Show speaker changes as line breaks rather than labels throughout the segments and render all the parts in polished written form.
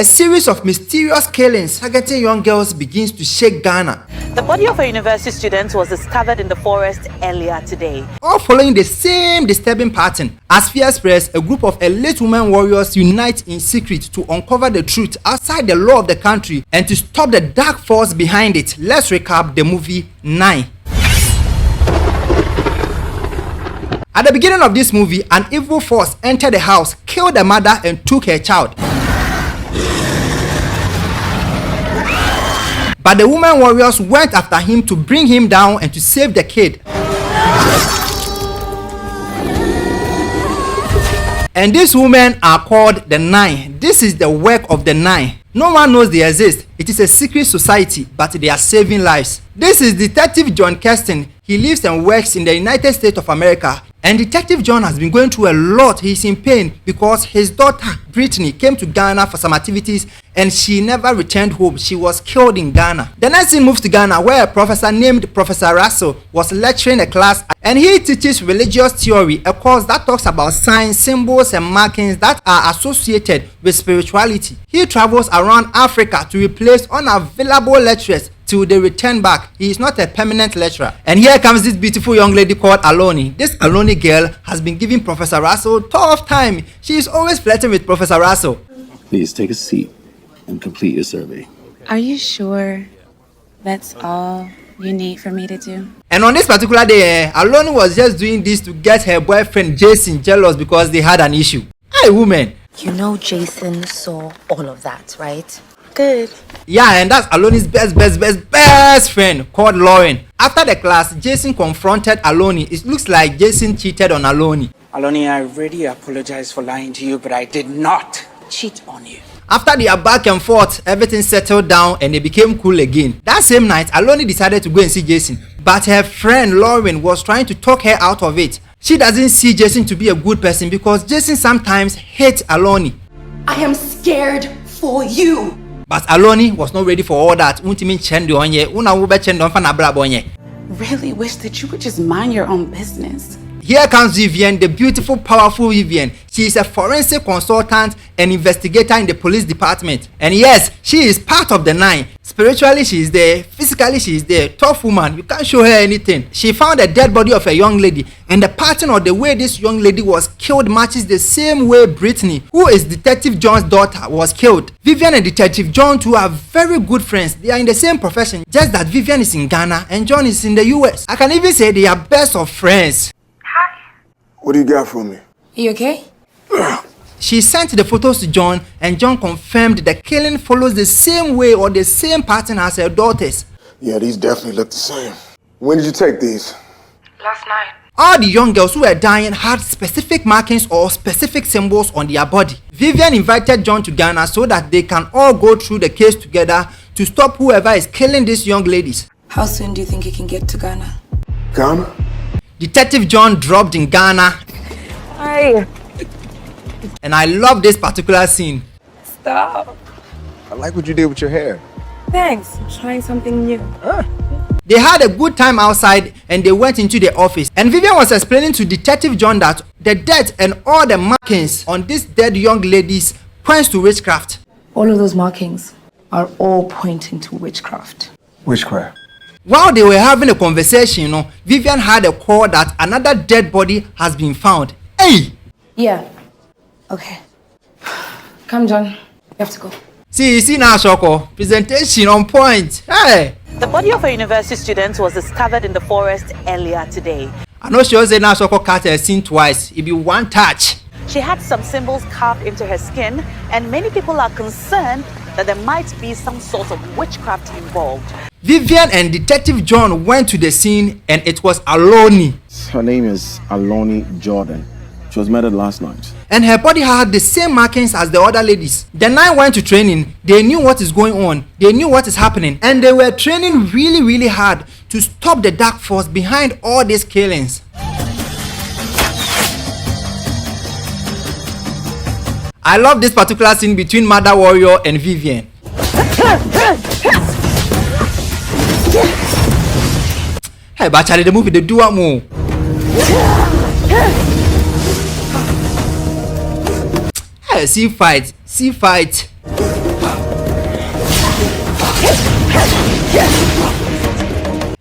A series of mysterious killings targeting young girls begins to shake Ghana.
The body of a university student was discovered in the forest earlier today.
All following the same disturbing pattern. As fear spreads, a group of elite women warriors unite in secret to uncover the truth outside the law of the country and to stop the dark force behind it. Let's recap the movie 9. At the beginning of this movie, an evil force entered the house, killed the mother and took her child. But the women warriors went after him to bring him down and to save the kid. And these women are called the 9. This is the work of the 9. No one knows they exist. It is a secret society, but they are saving lives. This is Detective John Kirsten. He lives and works in the United States of America. And Detective John has been going through a lot. He's in pain because his daughter, Brittany, came to Ghana for some activities and she never returned home. She was killed in Ghana. The next scene moves to Ghana, where a professor named Professor Russell was lecturing a class, and he teaches religious theory, a course that talks about signs, symbols, and markings that are associated with spirituality. He travels around Africa to replace unavailable lecturers till they return back. He is not a permanent lecturer. And here comes this beautiful young lady called Aloni. This Aloni girl has been giving Professor Russell tough time. She is always flirting with Professor Russell.
Please take a seat and complete your survey.
Are you sure that's all you need for me to do?
And on this particular day, Aloni was just doing this to get her boyfriend Jason jealous because they had an issue. Hey, woman.
You know Jason saw all of that, right?
Good.
Yeah, and that's Aloni's best friend called Lauren. After the class, Jason confronted Aloni. It looks like Jason cheated on Aloni.
Aloni, I really apologize for lying to you, but I did not cheat on you.
After their back and forth, everything settled down and they became cool again. That same night, Aloni decided to go and see Jason. But her friend Lauren was trying to talk her out of it. She doesn't see Jason to be a good person because Jason sometimes hates Aloni.
I am scared for you.
But Aloni was not ready for all that.
Really wish that you would just mind your own business.
Here comes Vivian, the beautiful, powerful Vivian. She is a forensic consultant and investigator in the police department. And yes, she is part of the 9. Spiritually, she is there. Physically, she is there. Tough woman. You can't show her anything. She found a dead body of a young lady. And the pattern of the way this young lady was killed matches the same way Brittany, who is Detective John's daughter, was killed. Vivian and Detective John too are very good friends. They are in the same profession. Just that Vivian is in Ghana and John is in the US. I can even say they are best of friends.
What do you got for me?
You okay?
She sent the photos to John, and John confirmed the killing follows the same way or the same pattern as her daughters.
Yeah, these definitely look the same. When did you take these?
Last night.
All the young girls who were dying had specific markings or specific symbols on their body. Vivian invited John to Ghana so that they can all go through the case together to stop whoever is killing these young ladies.
How soon do you think you can get to Ghana?
Ghana?
Detective John dropped in Ghana.
Hi.
And I love this particular scene.
Stop.
I like what you did with your hair.
Thanks. I'm trying something new.
They had a good time outside and they went into the office. And Vivian was explaining to Detective John that the death and all the markings on these dead young ladies points to witchcraft.
All of those markings are all pointing to witchcraft.
Witchcraft.
While they were having a conversation, Vivian had a call that another dead body has been found. Hey!
Yeah. Okay. Come, John. You have to go.
See now, Shoko. Presentation on point. Hey!
The body of a university student was discovered in the forest earlier today.
I know she was now Shoko cat has seen twice. It be one touch.
She had some symbols carved into her skin, and many people are concerned that there might be some sort of witchcraft involved.
Vivian and Detective John went to the scene and it was Aloni.
Her name is Aloni Jordan. She was murdered last night.
And her body had the same markings as the other ladies. The 9 went to training. They knew what is going on. They knew what is happening. And they were training really hard to stop the dark force behind all these killings. I love this particular scene between Mother Warrior and Vivian. Hey, but Charlie, the movie, they do what more. Hey, see fight.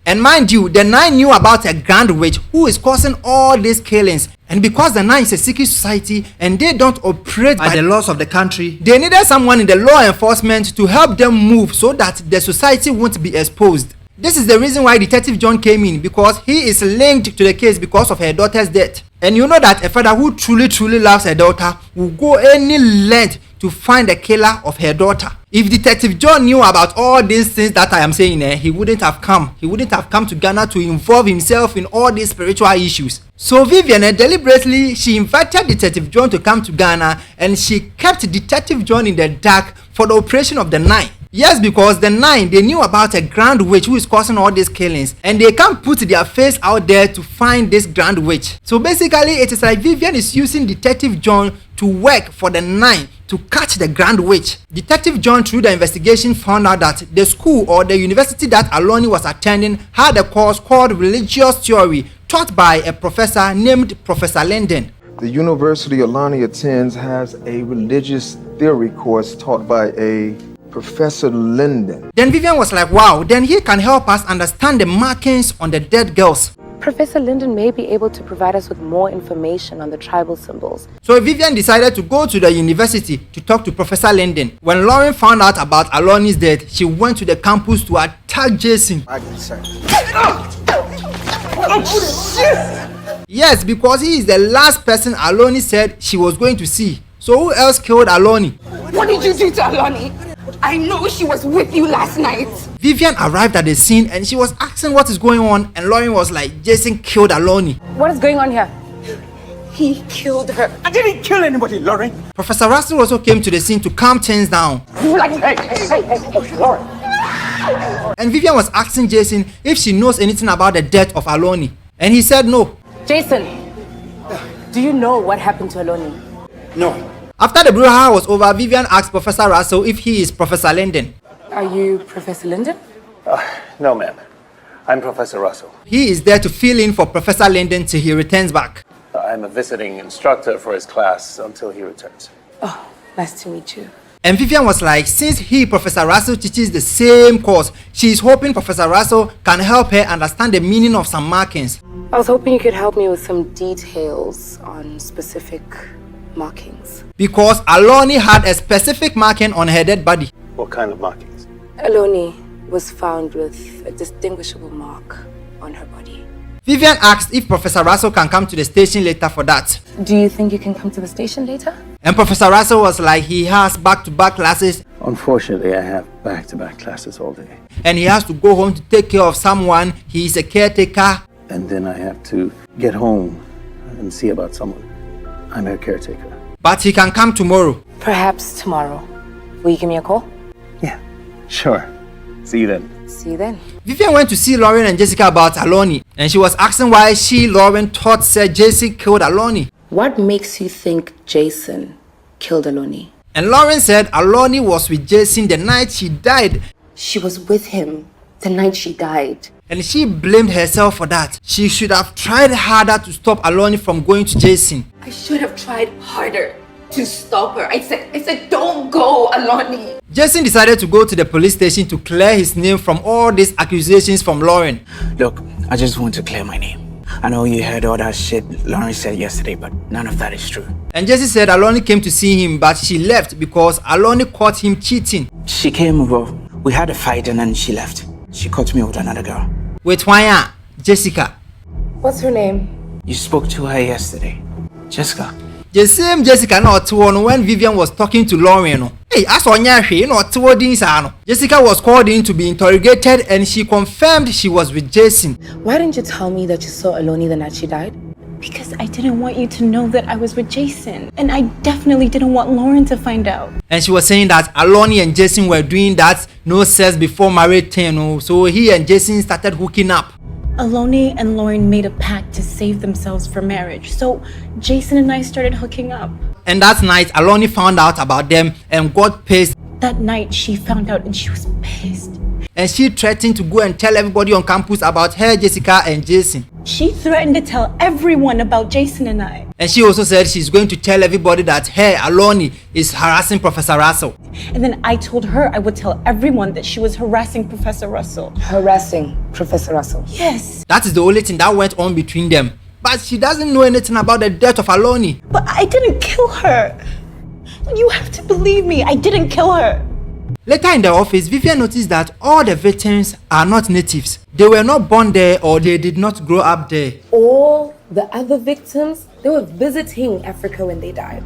And mind you, the nine knew about a grand witch who is causing all these killings. And because the nine is a secret society and they don't operate by the laws of the country, they needed someone in the law enforcement to help them move so that the society won't be exposed. This is the reason why Detective John came in, because he is linked to the case because of her daughter's death. And you know that a father who truly loves her daughter will go any length to find the killer of her daughter. If Detective John knew about all these things that I am saying, he wouldn't have come. He wouldn't have come to Ghana to involve himself in all these spiritual issues. So Vivian, deliberately, she invited Detective John to come to Ghana, and she kept Detective John in the dark for the operation of the nine. Yes, because the nine, they knew about a grand witch who is causing all these killings, and they can't put their face out there to find this grand witch. So basically, it is like Vivian is using Detective John to work for the nine to catch the grand witch. Detective John, through the investigation, found out that the school or the university that Aloni was attending had a course called religious theory taught by a professor named Professor Linden.
The university Alani attends has a religious theory course taught by a Professor Linden.
Then Vivian was like, wow, then he can help us understand the markings on the dead girls.
Professor Linden may be able to provide us with more information on the tribal symbols.
So Vivian decided to go to the university to talk to Professor Linden. When Lauren found out about Aloni's death, she went to the campus to attack Jason. Yes, because he is the last person Aloni said she was going to see. So who else killed Aloni?
What did you do to Aloni? I know she was with you last night.
Vivian arrived at the scene and she was asking what is going on, and Lauren was like, Jason killed Aloni.
What is going on here?
He killed her.
I didn't kill anybody, Lauren.
Professor Russell also came to the scene to calm things down.
Hey, Lauren.
And Vivian was asking Jason if she knows anything about the death of Aloni, and he said no.
Jason, do you know what happened to Aloni?
No.
After the brouhaha was over, Vivian asked Professor Russell if he is Professor Linden.
Are you Professor Linden?
No, ma'am. I'm Professor Russell.
He is there to fill in for Professor Linden till he returns back.
I'm a visiting instructor for his class until he returns.
Oh, nice to meet you.
And Vivian was like, since Professor Russell teaches the same course, she is hoping Professor Russell can help her understand the meaning of some markings.
I was hoping you could help me with some details on specific markings.
Because Aloni had a specific marking on her dead body.
What kind of markings?
Aloni was found with a distinguishable mark on her body.
Vivian asked if Professor Russell can come to the station later for that.
Do you think you can come to the station later?
And Professor Russell was like, he has back-to-back classes.
Unfortunately, I have back-to-back classes all day.
And he has to go home to take care of someone. He is a caretaker.
And then I have to get home and see about someone. I'm her caretaker.
But he can come tomorrow.
Perhaps tomorrow. Will you give me a call?
Yeah, sure. See you then.
See you then.
Vivian went to see Lauren and Jessica about Aloni, and she was asking why Lauren thought said Jason killed Aloni.
What makes you think Jason killed Aloni?
And Lauren said Aloni was with Jason the night she died.
She was with him the night she died.
And she blamed herself for that. She should have tried harder to stop Aloni from going to Jason.
I should have tried harder to stop her. I said, don't go, Aloni.
Jason decided to go to the police station to clear his name from all these accusations from Lauren.
Look, I just want to clear my name. I know you heard all that shit Lauren said yesterday, but none of that is true.
And Jessie said Aloni came to see him, but she left because Aloni caught him cheating.
She came over. We had a fight and then she left. She caught me with another girl.
Wait, why? Jessica.
What's her name?
You spoke to her yesterday. Jessica.
The same Jessica not one when Vivian was talking to Lauren. Hey, I saw Nyashi not this. Jessica was called in to be interrogated and she confirmed she was with Jason.
Why didn't you tell me that you saw Aloni the night she died?
Because I didn't want you to know that I was with Jason. And I definitely didn't want Lauren to find out.
And she was saying that Aloni and Jason were doing that no sex before marriage thing. So he and Jason started hooking up.
Aloni and Lauren made a pact to save themselves for marriage. So Jason and I started hooking up.
And that night, Aloni found out about them and got pissed.
That night she found out and she was pissed.
and she threatened to go and tell everybody on campus about her, Jessica, and Jason.
She threatened to tell everyone about Jason and I.
And she also said she's going to tell everybody that her, Aloni, is harassing Professor Russell.
And then I told her I would tell everyone that she was harassing Professor Russell.
Harassing Professor Russell?
Yes.
That is the only thing that went on between them. But she doesn't know anything about the death of Aloni.
But I didn't kill her. You have to believe me, I didn't kill her.
Later in the office, Vivian noticed that all the victims are not natives. They were not born there or they did not grow up there.
All the other victims, they were visiting Africa when they died.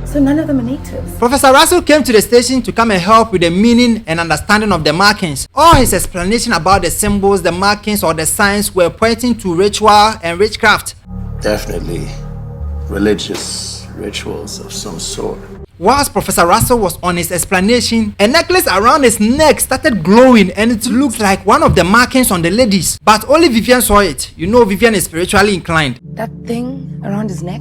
So none of them are natives.
Professor Russell came to the station to come and help with the meaning and understanding of the markings. All his explanation about the symbols, the markings, or the signs were pointing to ritual and witchcraft.
Definitely religious rituals of some sort.
Whilst Professor Russell was on his explanation, a necklace around his neck started glowing and it looked like one of the markings on the ladies. But only Vivian saw it. You know Vivian is spiritually inclined.
That thing around his neck,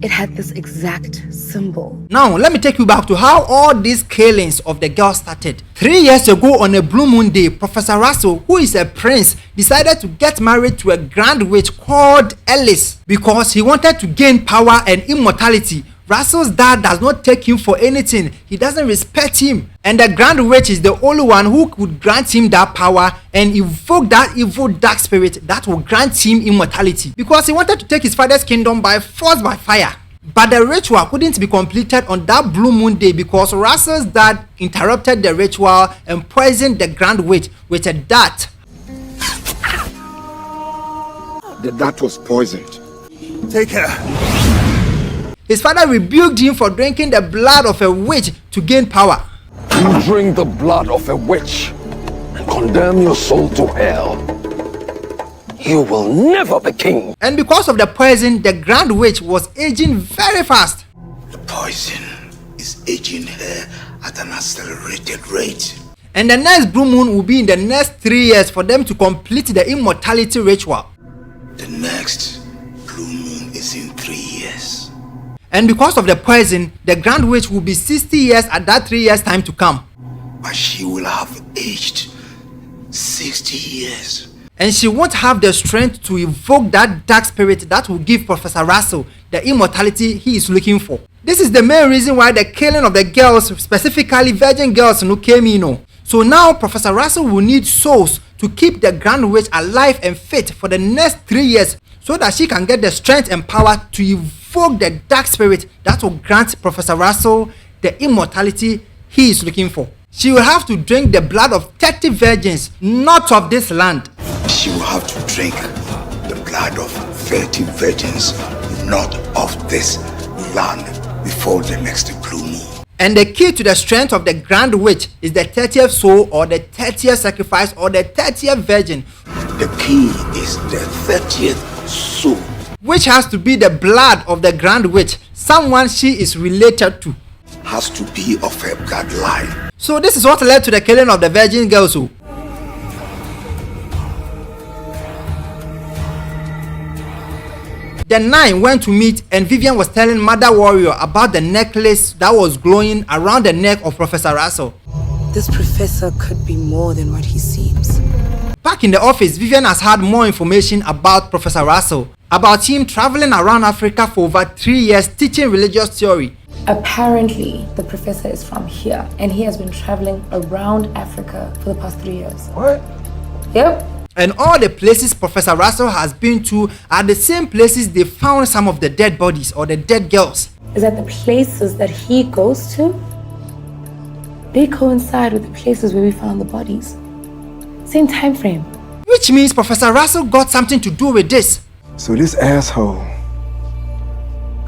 it had this exact symbol.
Now, let me take you back to how all these killings of the girls started. 3 years ago on a blue moon day, Professor Russell, who is a prince, decided to get married to a grand witch called Alice because he wanted to gain power and immortality. Russell's dad does not take him for anything. He doesn't respect him. And the Grand Witch is the only one who could grant him that power and evoke that evil dark spirit that will grant him immortality. Because he wanted to take his father's kingdom by force by fire. But the ritual couldn't be completed on that blue moon day because Russell's dad interrupted the ritual and poisoned the Grand Witch with a dart.
The dart was poisoned.
Take her.
His father rebuked him for drinking the blood of a witch to gain power.
You drink the blood of a witch and condemn your soul to hell. You will never be king.
And because of the poison, the Grand Witch was aging very fast.
The poison is aging her at an accelerated rate.
And the next blue moon will be in the next 3 years for them to complete the immortality ritual.
The next blue moon is in 3 years.
And because of the poison, the Grand Witch will be 60 years at that 3 years time to come.
But she will have aged 60 years.
And she won't have the strength to evoke that dark spirit that will give Professor Russell the immortality he is looking for. This is the main reason why the killing of the girls, specifically virgin girls, came in. So now Professor Russell will need souls to keep the Grand Witch alive and fit for the next 3 years so that she can get the strength and power to evoke the dark spirit that will grant Professor Russell the immortality he is looking for. She will have to drink the blood of 30 virgins, not of this land.
She will have to drink the blood of 30 virgins, not of this land, before the next blue moon.
And the key to the strength of the Grand Witch is the 30th soul or the 30th sacrifice or the 30th virgin.
The key is the 30th soul,
which has to be the blood of the Grand Witch, someone she is related to.
Has to be of her bloodline.
So this is what led to the killing of the virgin girls. The 9 went to meet and Vivian was telling Mother Warrior about the necklace that was glowing around the neck of Professor Russell.
This professor could be more than what he seems.
Back in the office, Vivian has had more information about Professor Russell, about him traveling around Africa for over 3 years teaching religious theory.
Apparently, the professor is from here and he has been traveling around Africa for the past 3 years.
What?
Yep.
And all the places Professor Russell has been to are the same places they found some of the dead bodies or the dead girls.
Is that the places that he goes to? They coincide with the places where we found the bodies. Same time frame.
Which means Professor Russell got something to do with this.
So this asshole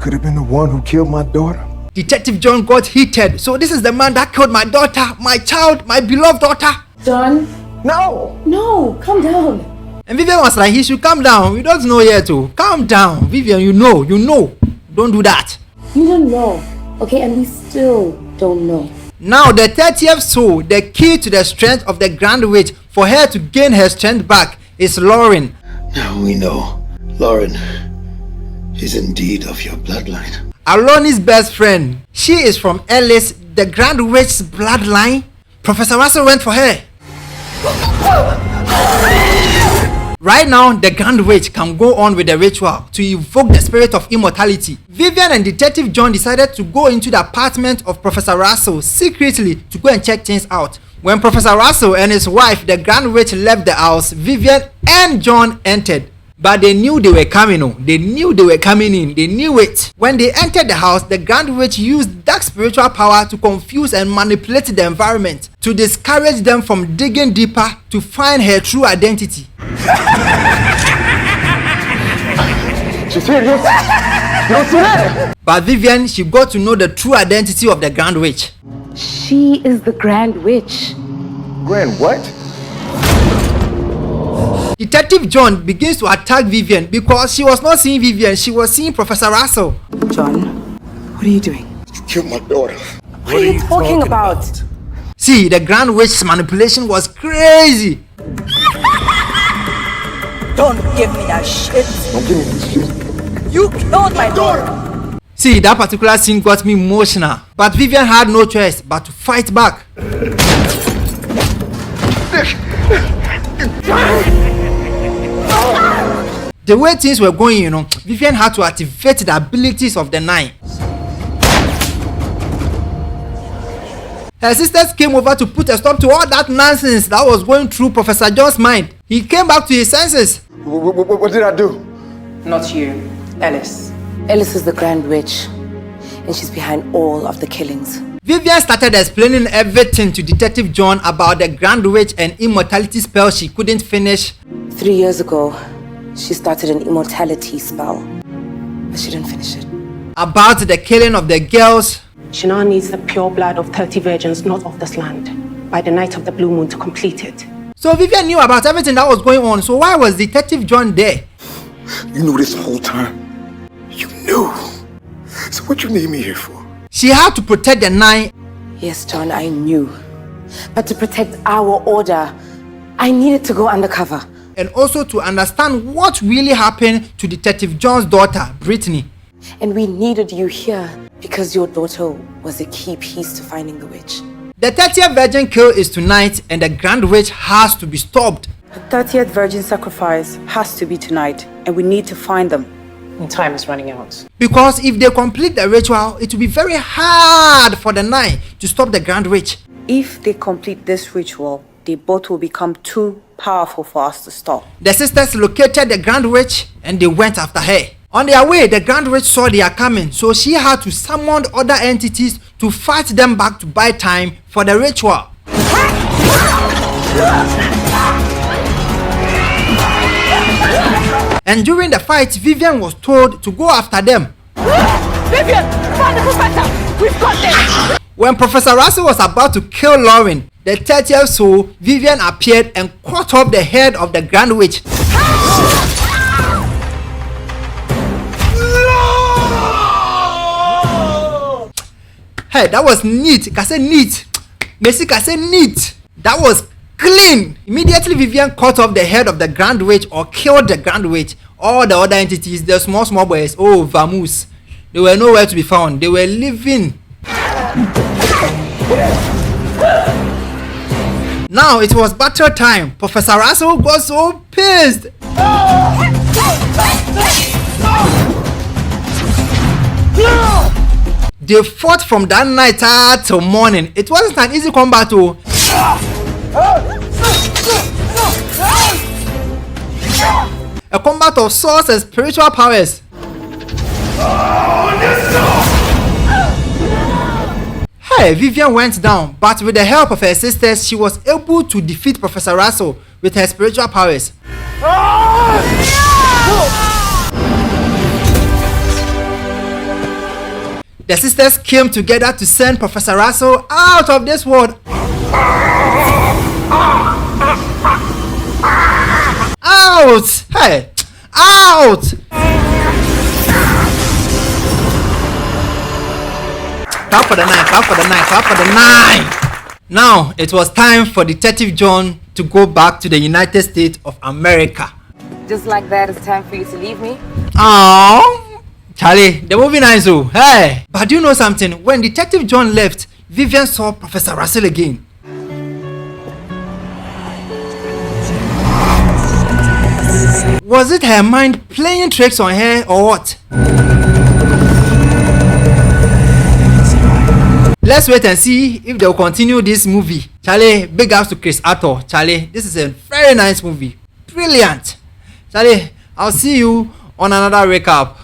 could have been the one who killed my daughter?
Detective John got heated. So this is the man that killed my daughter, my child, my beloved daughter.
John?
No!
No, calm down.
And Vivian was like, he should calm down. We don't know yet to. Calm down. Vivian, you know. Don't do that.
You don't know. Okay, and we still don't know.
Now the 30th soul, the key to the strength of the Grand Witch for her to gain her strength back is Lauren.
Now we know Lauren is indeed of your bloodline.
Aloni's best friend. She is from Ellis, the Grand Witch's bloodline. Professor Russell went for her. Right now, the Grand Witch can go on with the ritual to evoke the spirit of immortality. Vivian and Detective John decided to go into the apartment of Professor Russell secretly to go and check things out. When Professor Russell and his wife, the Grand Witch, left the house, Vivian and John entered. But they knew they were coming on. They knew they were coming in. They knew it. When they entered the house, the Grand Witch used dark spiritual power to confuse and manipulate the environment, to discourage them from digging deeper to find her true identity.
She's here. You don't see that?
But Vivian, she got to know the true identity of the Grand Witch.
She is the Grand Witch.
Grand what?
Detective John begins to attack Vivian because she was not seeing Vivian, she was seeing Professor Russell.
John, what are you doing?
You killed my daughter.
What are you talking about?
See, the Grand Witch's manipulation was crazy.
Don't give me that shit.
Don't give me this shit.
You killed my daughter.
See, that particular scene got me emotional. But Vivian had no choice but to fight back. The way things were going, Vivian had to activate the abilities of the nine. Her sisters came over to put a stop to all that nonsense that was going through Professor John's mind. He came back to his senses.
What did I do?
Not you, Ellis.
Ellis is the Grand Witch, and she's behind all of the killings.
Vivian started explaining everything to Detective John about the Grand Witch and immortality spell she couldn't finish.
3 years ago, she started an immortality spell, but she didn't finish it.
About the killing of the girls.
She now needs the pure blood of 30 virgins not of this land by the night of the blue moon to complete it.
So Vivian knew about everything that was going on, so why was Detective John there?
You knew this whole time. You knew. So what you need me here for?
She had to protect the nine.
Yes, John, I knew. But to protect our order, I needed to go undercover.
And also to understand what really happened to Detective John's daughter, Brittany.
And we needed you here because your daughter was a key piece to finding the witch.
The 30th virgin kill is tonight and the Grand Witch has to be stopped.
The 30th virgin sacrifice has to be tonight and we need to find them.
And time is running out.
Because if they complete the ritual, it will be very hard for the nine to stop the Grand Witch.
If they complete this ritual, they both will become too powerful for us to stop.
The sisters located the Grand Witch and they went after her. On their way, the Grand Witch saw they are coming, so she had to summon other entities to fight them back to buy time for the ritual. And during the fight, Vivian was told to go after them.
Vivian, find the professor. We've got this.
When Professor Russell was about to kill Lauren, the 30th soul, Vivian appeared and cut off the head of the Grand Witch. Hey, that was neat. I said neat. Messi, I said neat. That was clean. Immediately, Vivian cut off the head of the Grand Witch or killed the Grand Witch. All the other entities, the small boys, oh, vamoose. They were nowhere to be found. They were living. Now it was battle time. Professor Russell got so pissed. They fought from that night till morning. It wasn't an easy combat too. A combat of swords and spiritual powers. Hey, Vivian went down, but with the help of her sisters, she was able to defeat Professor Russell with her spiritual powers. The sisters came together to send Professor Russell out of this world. Out! Hey! Out! Clap for the nine, clap for the nine, clap for the nine! Now, it was time for Detective John to go back to the United States of America.
Just like that, it's time for you to leave me?
Oh, Charlie, the movie nice oh. Hey! But do you know something? When Detective John left, Vivian saw Professor Russell again. Was it her mind playing tricks on her or what? Let's wait and see if they'll continue this movie. Charlie, big ups to Chris Arthur. Charlie, this is a very nice movie. Brilliant. Charlie, I'll see you on another recap.